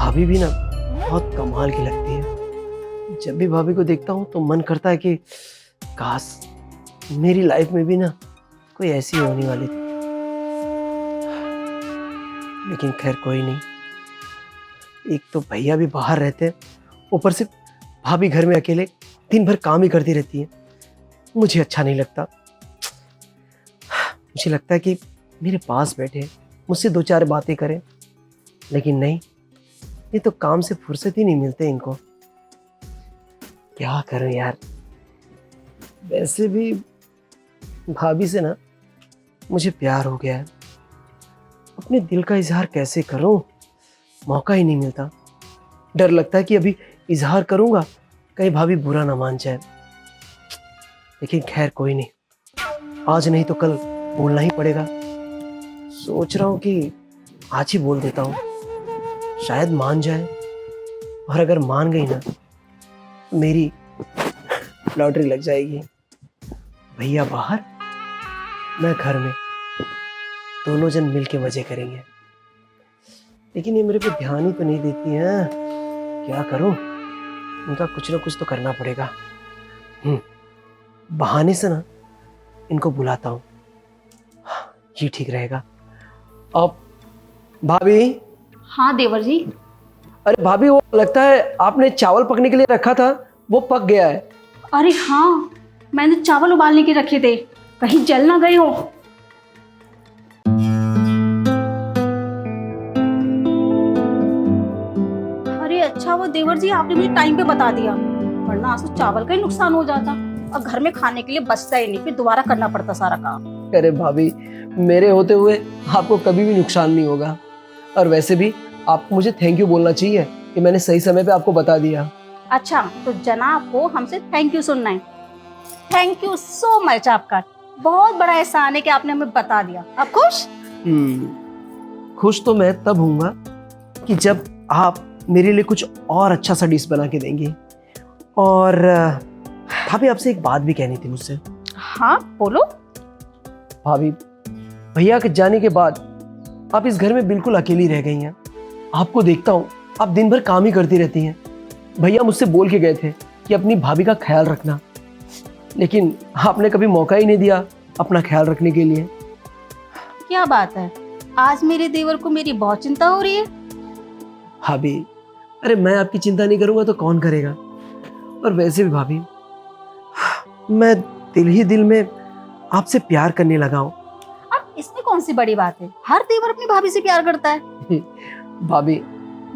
भाभी भी ना बहुत कमाल की लगती है। जब भी भाभी को देखता हूँ तो मन करता है कि काश मेरी लाइफ में भी ना कोई ऐसी होने वाली थी। लेकिन खैर कोई नहीं। एक तो भैया भी बाहर रहते हैं, ऊपर से भाभी घर में अकेले दिन भर काम ही करती रहती है। मुझे अच्छा नहीं लगता। मुझे लगता है कि मेरे पास बैठे मुझसे दो चार बातें करें, लेकिन नहीं, ये तो काम से फुर्सत ही नहीं मिलते इनको। क्या करूं यार। वैसे भी भाभी से ना मुझे प्यार हो गया है। अपने दिल का इजहार कैसे करूं, मौका ही नहीं मिलता। डर लगता है कि अभी इजहार करूंगा कहीं भाभी बुरा ना मान जाए। लेकिन खैर कोई नहीं, आज नहीं तो कल बोलना ही पड़ेगा। सोच रहा हूं कि आज ही बोल देता हूं, शायद मान जाए। और अगर मान गई ना, मेरी लॉटरी लग जाएगी। भैया बाहर, मैं घर में, दोनों जन मिलके मजे करेंगे। लेकिन ये मेरे पे ध्यान ही तो नहीं देती हैं। क्या करूं, इनका कुछ ना कुछ तो करना पड़ेगा। बहाने से ना इनको बुलाता हूं, ये ठीक रहेगा। अब भाभी। हाँ देवर जी। अरे भाभी, वो लगता है आपने चावल पकने के लिए रखा था, वो पक गया है। अरे हाँ, मैंने चावल उबालने के रखे थे, कहीं जल ना गए हो। अरे अच्छा वो देवर जी, आपने मुझे टाइम पे बता दिया, वरना आज तो चावल का ही नुकसान हो जाता और घर में खाने के लिए बचता ही नहीं, फिर दोबारा करना पड़ता सारा काम। अरे भाभी, मेरे होते हुए आपको कभी भी नुकसान नहीं होगा। और वैसे भी आपको मुझे थैंक यू बोलना चाहिए कि मैंने सही समय पे आपको बता दिया। अच्छा, तो जनाब को हमसे थैंक यू सुनना है। थैंक यू सो मच, आपका बहुत बड़ा एहसान है कि आपने हमें बता दिया। आप खुश? खुश तो मैं तब हूँगा कि जब आप मेरे लिए कुछ और अच्छा सा डिश बना के देंगे। और भाभी, आपसे एक बात भी कहनी थी मुझसे। हाँ बोलो। भाभी, भैया के जाने के बाद आप इस घर में बिल्कुल अकेली रह गई हैं। आपको देखता हूँ, आप दिन भर काम ही करती रहती हैं। भैया मुझसे बोल के गए थे कि अपनी भाभी का ख्याल रखना, लेकिन आपने कभी मौका ही नहीं दिया अपना ख्याल रखने के लिए। क्या बात है, आज मेरे देवर को मेरी बहुत चिंता हो रही है। भाभी, अरे मैं आपकी चिंता नहीं करूंगा तो कौन करेगा। और वैसे भी भाभी, मैं दिल ही दिल में आपसे प्यार करने लगा हूँ। अब इसमें कौन सी बड़ी बात है, हर देवर अपनी भाभी से प्यार करता है। भाभी,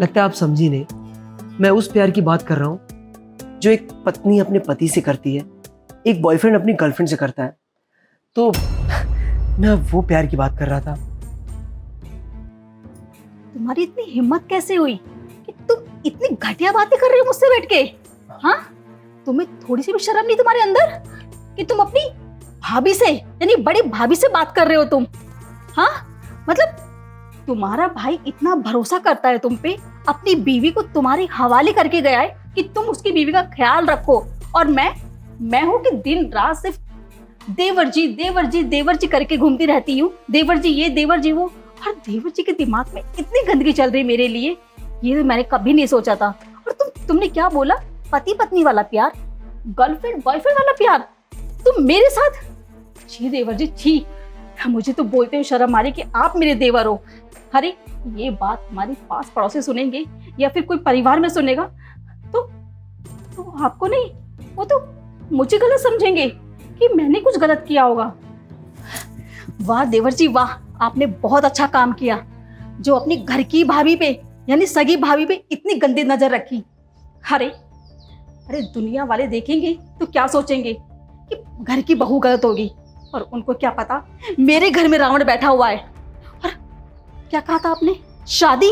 लगता है आप समझी नहीं। मैं उस प्यार की बात कर रहा हूँ जो एक पत्नी अपने पति से करती है, एक बॉयफ्रेंड अपनी गर्लफ्रेंड से करता है। तो मैं वो प्यार की बात कर रहा था। तुम्हारी इतनी हिम्मत कैसे हुई कि तुम इतनी घटिया बातें कर रहे हो मुझसे बैठ के? हाँ, तुम्हें थोड़ी सी भी शर्म नहीं तुम्हारे अंदर कि तुम अपनी भाभी से, यानी बड़ी भाभी से बात कर रहे हो तुम? हाँ, मतलब तुम्हारा भाई इतना भरोसा करता है तुम पे, अपनी बीवी को तुम्हारे हवाले करके गया है कि तुम उसकी बीवी का ख्याल रखो, और मैं हूं कि दिन रात सिर्फ देवर जी देवर जी देवर जी करके घूमती रहती हूँ। देवर जी ये, देवर जी वो। और देवर जी के दिमाग में इतनी गंदगी चल रही मेरे लिए, ये तो मैंने कभी नहीं सोचा था। और तुमने क्या बोला, पति पत्नी वाला प्यार, गर्लफ्रेंड बॉयफ्रेंड वाला प्यार तुम मेरे साथ? छी देवर जी छी, मुझे तो बोलते हुए शर्म आ रही कि आप मेरे देवर हो। अरे ये बात हमारी पास पड़ोसी सुनेंगे या फिर कोई परिवार में सुनेगा तो आपको नहीं, वो तो मुझे गलत समझेंगे कि मैंने कुछ गलत किया होगा। वाह देवर जी वाह, आपने बहुत अच्छा काम किया जो अपनी घर की भाभी पे, यानी सगी भाभी पे इतनी गंदी नजर रखी। अरे दुनिया वाले देखेंगे तो क्या सोचेंगे कि घर की बहू गलत होगी, और उनको क्या पता मेरे घर में रावण बैठा हुआ है। और क्या कहा था आपने, शादी?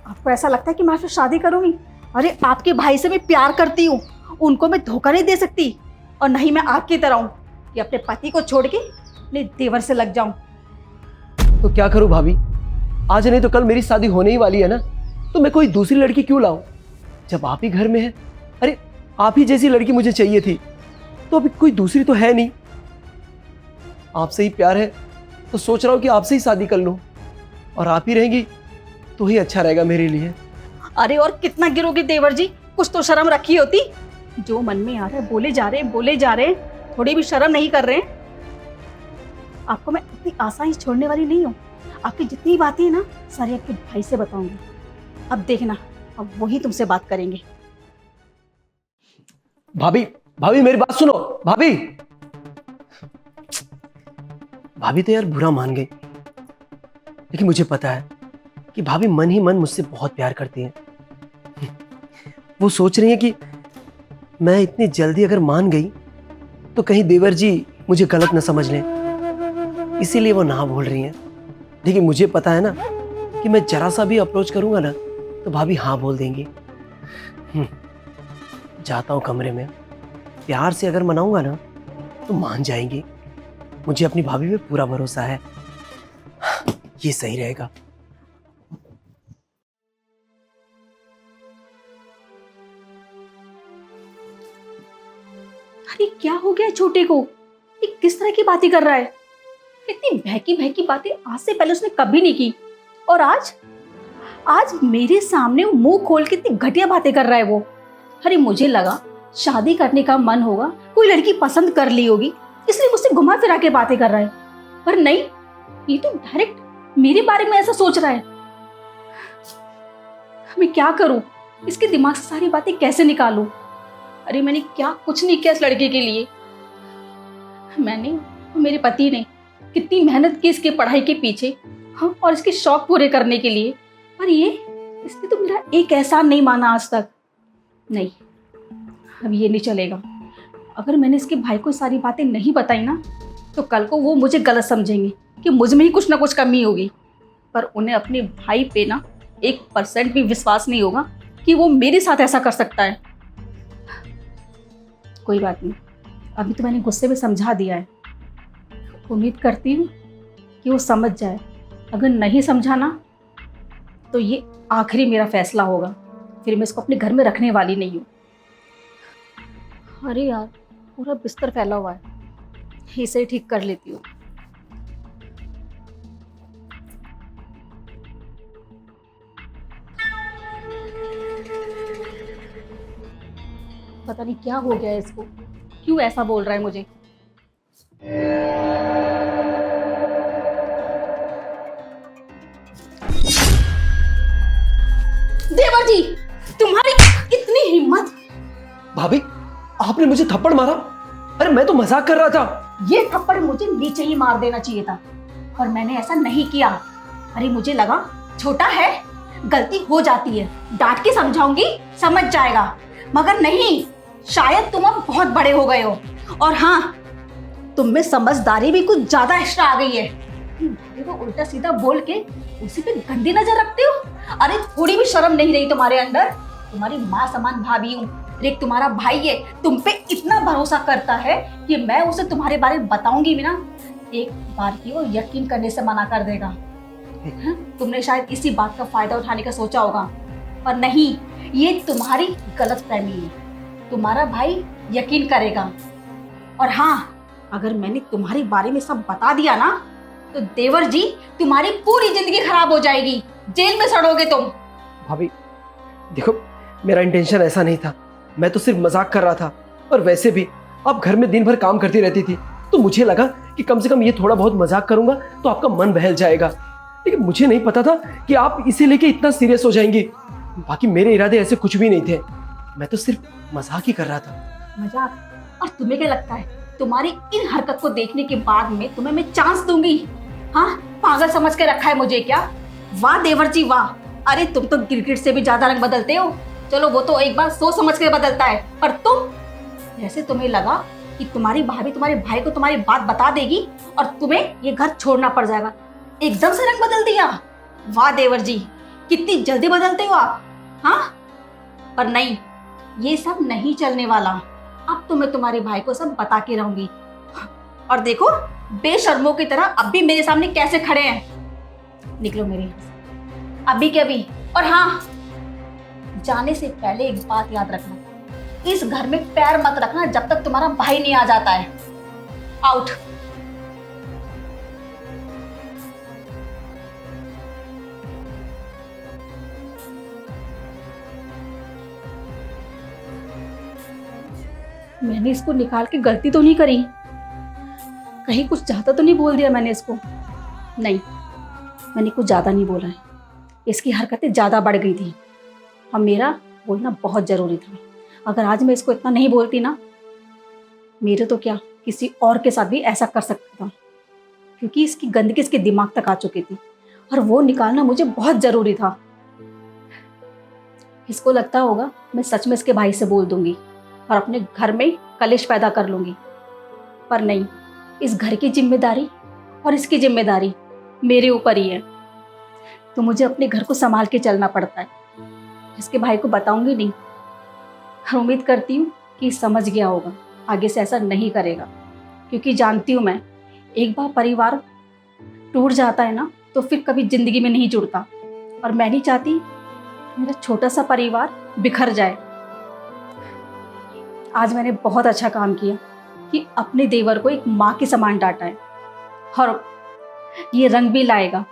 आपको ऐसा लगता है कि मैं आपसे शादी करूंगी? अरे आपके भाई से मैं प्यार करती हूँ, उनको मैं धोखा नहीं दे सकती, और नहीं मैं आपकी तरह हूँ कि अपने पति को छोड़ के अपने देवर से लग जाऊं। तो क्या करूं भाभी, आज नहीं तो कल मेरी शादी होने ही वाली है ना, तो मैं कोई दूसरी लड़की क्यों लाऊं जब आप ही घर में हैं? अरे आप ही जैसी लड़की मुझे चाहिए थी, तो अभी कोई दूसरी तो है नहीं। आपसे ही प्यार है तो सोच रहा हूं कि आपसे ही शादी कर लूं, और आप ही रहेंगी तो ही अच्छा रहेगा मेरे लिए। अरे और कितना गिरोगे देवर जी, कुछ तो शर्म रखी होती। जो मन में आ रहा है बोले जा रहे बोले जा रहे, थोड़ी भी शर्म नहीं कर रहे हैं। आपको मैं इतनी आसानी से छोड़ने वाली नहीं हूँ। आपकी जितनी बातें हैं ना सारी आपके भाई से बताऊंगी। अब देखना, अब वही तुमसे बात करेंगे। भाभी, भाभी मेरी बात सुनो। भाभी, भाभी तो यार बुरा मान गई, लेकिन मुझे पता है कि भाभी मन ही मन मुझसे बहुत प्यार करती हैं। वो सोच रही हैं कि मैं इतनी जल्दी अगर मान गई तो कहीं देवर जी मुझे गलत न समझ लें, इसीलिए वो ना बोल रही हैं। लेकिन मुझे पता है ना कि मैं जरा सा भी अप्रोच करूंगा ना तो भाभी हाँ बोल देंगी। जाता हूँ कमरे में, प्यार से अगर मनाऊंगा ना तो मान जाएंगी। मुझे अपनी भाभी पे पूरा भरोसा है, ये सही रहेगा। अरे क्या हो गया छोटे को, ये किस तरह की बातें कर रहा है। इतनी बहकी बहकी बातें आज से पहले उसने कभी नहीं की, और आज आज मेरे सामने वो मुंह खोल के इतनी घटिया बातें कर रहा है वो। अरे मुझे लगा शादी करने का मन होगा, कोई लड़की पसंद कर ली होगी, इसलिए मुझसे घुमा फिरा के बातें कर रहा है। पर नहीं, ये तो डायरेक्ट मेरे बारे में ऐसा सोच रहा है। मैं क्या करूं, इसके दिमाग से सारी बातें कैसे निकालूं। अरे मैंने क्या कुछ नहीं किया इस लड़के के लिए। मैंने, मेरे पति ने कितनी मेहनत की इसके पढ़ाई के पीछे, हाँ, और इसके शौक पूरे करने के लिए, पर ये, इसने तो मेरा एक एहसान नहीं माना आज तक। नहीं, अब ये नहीं चलेगा। अगर मैंने इसके भाई को सारी बातें नहीं बताई ना तो कल को वो मुझे गलत समझेंगे कि मुझ में ही कुछ ना कुछ कमी होगी। पर उन्हें अपने भाई पे ना 1% भी विश्वास नहीं होगा कि वो मेरे साथ ऐसा कर सकता है। कोई बात नहीं, अभी तो मैंने गुस्से में समझा दिया है। उम्मीद करती हूँ कि वो समझ जाए। अगर नहीं समझा ना तो ये आखिरी मेरा फैसला होगा, फिर मैं इसको अपने घर में रखने वाली नहीं हूँ। अरे यार, पूरा बिस्तर फैला हुआ है, इसे ठीक कर लेती हूँ। पता नहीं क्या हो गया है इसको, क्यों ऐसा बोल रहा है मुझे। देवर जी, तुम्हारी इतनी हिम्मत। भाभी, आपने मुझे थप्पड़ मारा? अरे मैं तो मजाक कर रहा था। ये थप्पड़ मुझे नीचे ही मार देना चाहिए था, पर मैंने ऐसा नहीं किया। अरे मुझे लगा छोटा है, गलती हो जाती है, डांट के समझाऊंगी, समझ जाएगा। मगर नहीं, शायद तुम अब बहुत बड़े हो गए हो, और हाँ, तुम में समझदारी भी कुछ ज्यादा एक्स्ट्रा आ गई है। देखो, उल्टा सीधा बोल के उसी पे गंदी नजर रखते हो। अरे थोड़ी भी शर्म नहीं रही तुम्हारे अंदर। तुम्हारी माँ समान भाभी हूँ, एक तुम्हारा भाई है, तुम पे इतना भरोसा करता है कि मैं उसे तुम्हारे बारे में बताऊंगी भी ना, एक बार की वो यकीन करने से मना कर देगा। तुमने शायद इसी बात का फायदा उठाने का सोचा होगा, पर नहीं, ये तुम्हारी गलतफहमी है। तुम्हारा भाई यकीन करेगा। और हाँ, अगर मैंने तुम्हारे बारे में सब बता दिया ना तो देवर जी, तुम्हारी पूरी जिंदगी खराब हो जाएगी, जेल में सड़ोगे तुम। भाभी देखो, मेरा इंटेंशन ऐसा नहीं था, मैं तो सिर्फ मजाक कर रहा था। और वैसे भी आप घर में दिन भर काम करती रहती थी, तो मुझे लगा कि कम से कम ये थोड़ा बहुत मजाक करूंगा तो आपका मन बहल जाएगा। लेकिन मुझे नहीं पता था कि आप इसे लेके इतना सीरियस हो जाएंगी। बाकी मेरे इरादे ऐसे कुछ भी नहीं थे, मैं तो सिर्फ मजाक ही कर रहा था। मजाक? और तुम्हें क्या लगता है तुम्हारी इन हरकत को देखने के बाद में तुम्हें मैं चांस दूंगी? हाँ, पागल समझ के रखा है मुझे क्या? वाह देवर जी वाह। अरे तुम तो गिरगिट से भी ज्यादा रंग बदलते हो। चलो वो तो एक बार सोच समझ के बदलता है, पर तुम, जैसे तुम्हें लगा कि तुम्हारी भाभी तुम्हारे भाई को तुम्हारी बात बता देगी और तुम्हें ये घर छोड़ना पड़ जाएगा, एकदम से रंग बदल दिया। वाह देवर जी, कितनी जल्दी बदलते हो आप। हाँ, पर नहीं, ये सब नहीं चलने वाला। अब तो मैं तुम्हारे भाई को सब बता के रहूंगी। और देखो, बेशर्मों की तरह अब भी मेरे सामने कैसे खड़े हैं। निकलो मेरे यहाँ से, अभी के अभी। और हाँ, जाने से पहले एक बात याद रखना, इस घर में पैर मत रखना जब तक तुम्हारा भाई नहीं आ जाता है। आउट। मैंने इसको निकाल के गलती तो नहीं करी, कहीं कुछ ज़्यादा तो नहीं बोल दिया मैंने इसको? नहीं, मैंने कुछ ज़्यादा नहीं बोला है। इसकी हरकतें ज़्यादा बढ़ गई थी और मेरा बोलना बहुत ज़रूरी था। अगर आज मैं इसको इतना नहीं बोलती ना, मेरे तो क्या किसी और के साथ भी ऐसा कर सकता था, क्योंकि इसकी गंदगी इसके दिमाग तक आ चुकी थी और वो निकालना मुझे बहुत ज़रूरी था। इसको लगता होगा मैं सच में इसके भाई से बोल दूंगी और अपने घर में कलेश पैदा कर लूंगी, पर नहीं, इस घर की जिम्मेदारी और इसकी जिम्मेदारी मेरे ऊपर ही है। तो मुझे अपने घर को संभाल के चलना पड़ता है। इसके भाई को बताऊंगी नहीं और उम्मीद करती हूँ कि समझ गया होगा, आगे से ऐसा नहीं करेगा, क्योंकि जानती हूँ मैं, एक बार परिवार टूट जाता है ना तो फिर कभी जिंदगी में नहीं जुड़ता, और मैं नहीं चाहती मेरा छोटा सा परिवार बिखर जाए। आज मैंने बहुत अच्छा काम किया कि अपने देवर को एक माँ के समान डांटा है, और ये रंग भी लाएगा